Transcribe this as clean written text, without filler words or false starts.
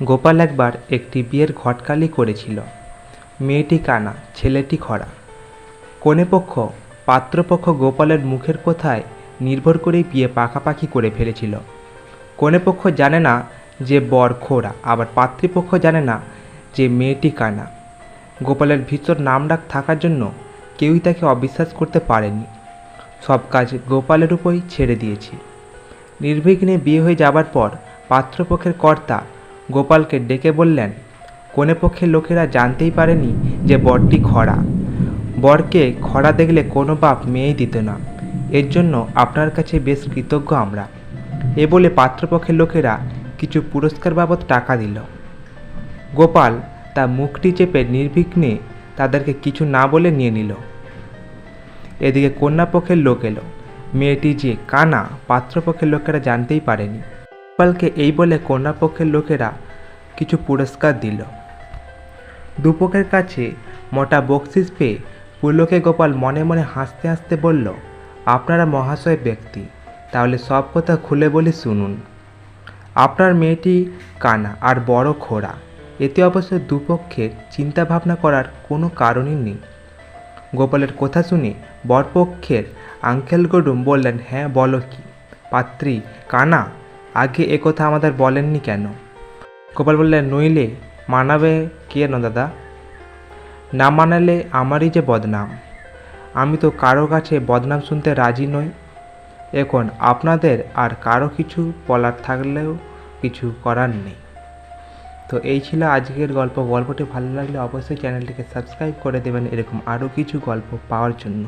গোপাল একবার একটি বিয়ের ঘটকালি করেছিল। মেয়েটি কানা, ছেলেটি খরা। কনেপক্ষ পাত্রপক্ষ গোপালের মুখের কথায় নির্ভর করেই বিয়ে পাকাপাকি করে ফেলেছিল। কনেপক্ষ জানে না যে বর খোড়া, আবার পাত্রীপক্ষ জানে না যে মেয়েটি কানা। গোপালের ভিতর নামডাক থাকার জন্য কেউই তাকে অবিশ্বাস করতে পারেনি। সব কাজ গোপালের উপরই ছেড়ে দিয়েছি। নির্বিঘ্নে বিয়ে হয়ে যাবার পর পাত্রপক্ষের কর্তা গোপালকে ডেকে বললেন, কনেপক্ষের লোকেরা জানতেই পারেনি যে বরটি খরা। বরকে খরা দেখলে কোনো বাপ মেয়েই দিত না। এর জন্য আপনার কাছে বেশ কৃতজ্ঞ আমরা। এ বলে পাত্রপক্ষের লোকেরা কিছু পুরস্কার বাবদ টাকা দিল। গোপাল তার মুখটি চেপে নির্বিঘ্নে তাদেরকে কিছু না বলে নিয়ে নিল। এদিকে কন্যাপক্ষের লোক এলো। মেয়েটি যে কানা পাত্রপক্ষের লোকেরা জানতেই পারেনি। গোপালকে এই বলে কন্যাপক্ষের লোকেরা কিছু পুরস্কার দিল। দুপক্ষের কাছে মোটা বকশিস পেয়ে পুলকে গোপাল মনে মনে হাসতে হাসতে বলল, আপনারা মহাশয় ব্যক্তি, তাহলে সব কথা খুলে বলি শুনুন। আপনার মেয়েটি কানা আর বড় খোড়া, এতে অবশ্য দুপক্ষের চিন্তা ভাবনা করার কোনো কারণই নেই। গোপালের কথা শুনে বরপক্ষের আঙ্কেল গডুম বললেন, হ্যাঁ বলো কি পাত্রী কানা, আগে কথা আমাদের বলেননি কেন? গোপাল বললেন, নইলে মানাবে কেন দাদা? না মানালে আমারই যে বদনাম। আমি তো কারো কাছে বদনাম শুনতে রাজি নই। এখন আপনাদের আর কারো কিছু বলার থাকলেও কিছু করার নেই। তো এই ছিল আজকের গল্প। গল্পটি ভালো লাগলে অবশ্যই চ্যানেলটিকে সাবস্ক্রাইব করে দেবেন এরকম আরও কিছু গল্প পাওয়ার জন্য।